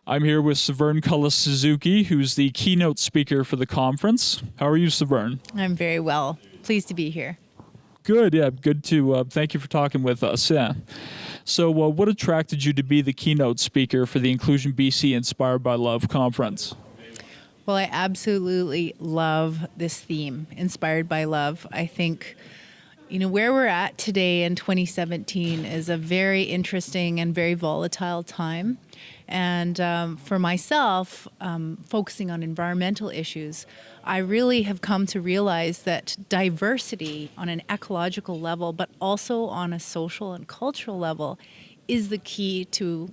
I'm here with Severn Cullis-Suzuki, who's the keynote speaker for the conference. How are you, Severn? I'm very well. Pleased to be here. Good, yeah, good to thank you for talking with us. Yeah. So, what attracted you to be the keynote speaker for the Inclusion BC Inspired by Love conference? Well, I absolutely love this theme, Inspired by Love. I think, where we're at today in 2017 is a very interesting and very volatile time. And for myself, focusing on environmental issues, I really have come to realize that diversity on an ecological level, but also on a social and cultural level, is the key to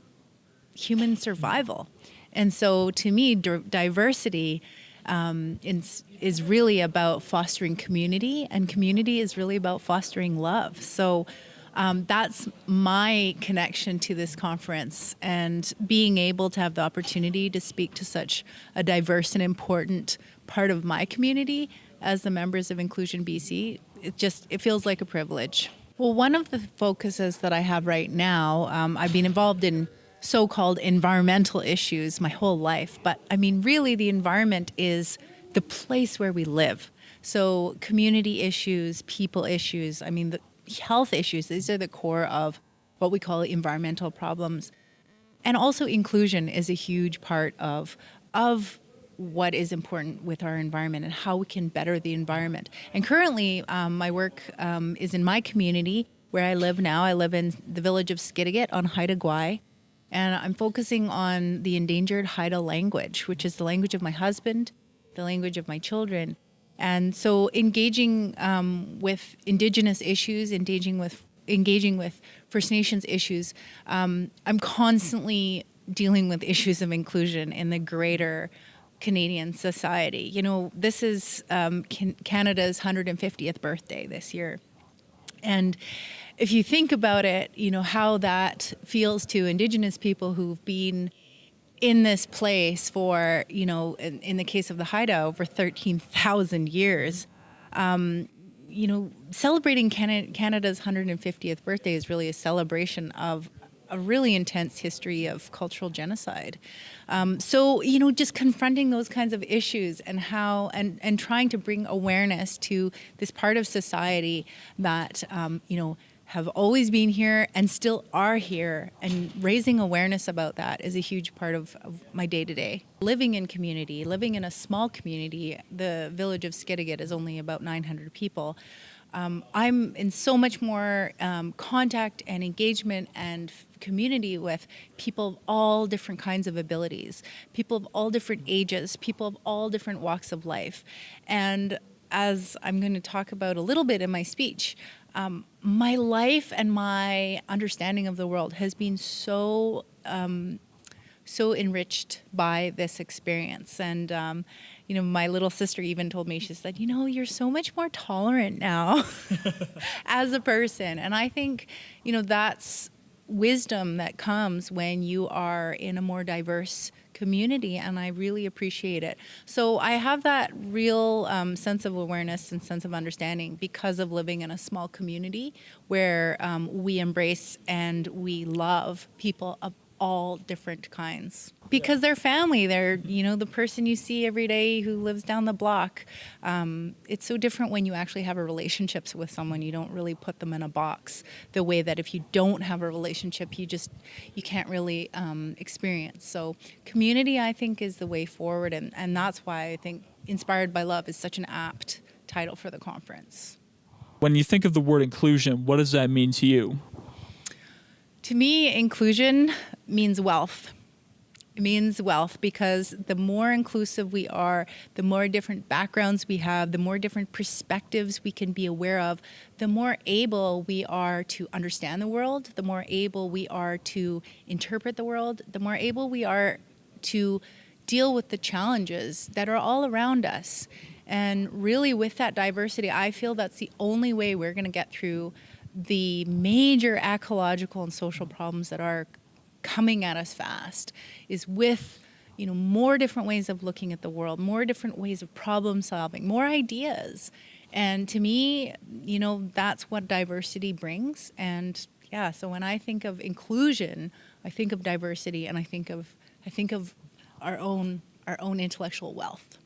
human survival. And so to me, diversity is really about fostering community, and community is really about fostering love. So that's my connection to this conference, and being able to have the opportunity to speak to such a diverse and important part of my community as the members of Inclusion BC, it feels like a privilege. Well, one of the focuses that I have right now, I've been involved in so-called environmental issues my whole life, but I mean, really the environment is the place where we live. So community issues, people issues, the health issues, these are the core of what we call environmental problems. And also inclusion is a huge part of what is important with our environment and how we can better the environment. And currently, my work is in my community where I live now. I live in the village of Skidegate on Haida Gwaii, and I'm focusing on the endangered Haida language, which is the language of my husband, the language of my children. And so engaging with Indigenous issues, engaging with First Nations issues, I'm constantly dealing with issues of inclusion in the greater Canadian society. This is Canada's 150th birthday this year. And if you think about it, how that feels to Indigenous people who've been in this place for, in the case of the Haida, over 13,000 years, celebrating Canada's 150th birthday is really a celebration of a really intense history of cultural genocide. So, just confronting those kinds of issues and how, and trying to bring awareness to this part of society that, have always been here and still are here, and raising awareness about that is a huge part of my day-to-day. Living in community, living in a small community, the village of Skidegate is only about 900 people. I'm in so much more contact and engagement and community with people of all different kinds of abilities, people of all different ages, people of all different walks of life. And as I'm going to talk about a little bit in my speech, my life and my understanding of the world has been so enriched by this experience. And my little sister even told me, she said, you're so much more tolerant now as a person. And I think, that's wisdom that comes when you are in a more diverse community, and I really appreciate it. So I have that real sense of awareness and sense of understanding because of living in a small community where we embrace and we love people of all different kinds. Because they're family, they're, the person you see every day who lives down the block. It's so different when you actually have a relationship with someone. You don't really put them in a box the way that if you don't have a relationship, you can't really experience. So community, I think, is the way forward. And that's why I think Inspired by Love is such an apt title for the conference. When you think of the word inclusion, what does that mean to you? To me, inclusion means wealth. It means wealth because the more inclusive we are, the more different backgrounds we have, the more different perspectives we can be aware of, the more able we are to understand the world, the more able we are to interpret the world, the more able we are to deal with the challenges that are all around us. And really with that diversity, I feel that's the only way we're going to get through the major ecological and social problems that are coming at us fast, is with more different ways of looking at the world, more different ways of problem solving, more ideas. And to me, that's what diversity brings. And yeah, so when I think of inclusion, I think of diversity and I think of I think of our own intellectual wealth.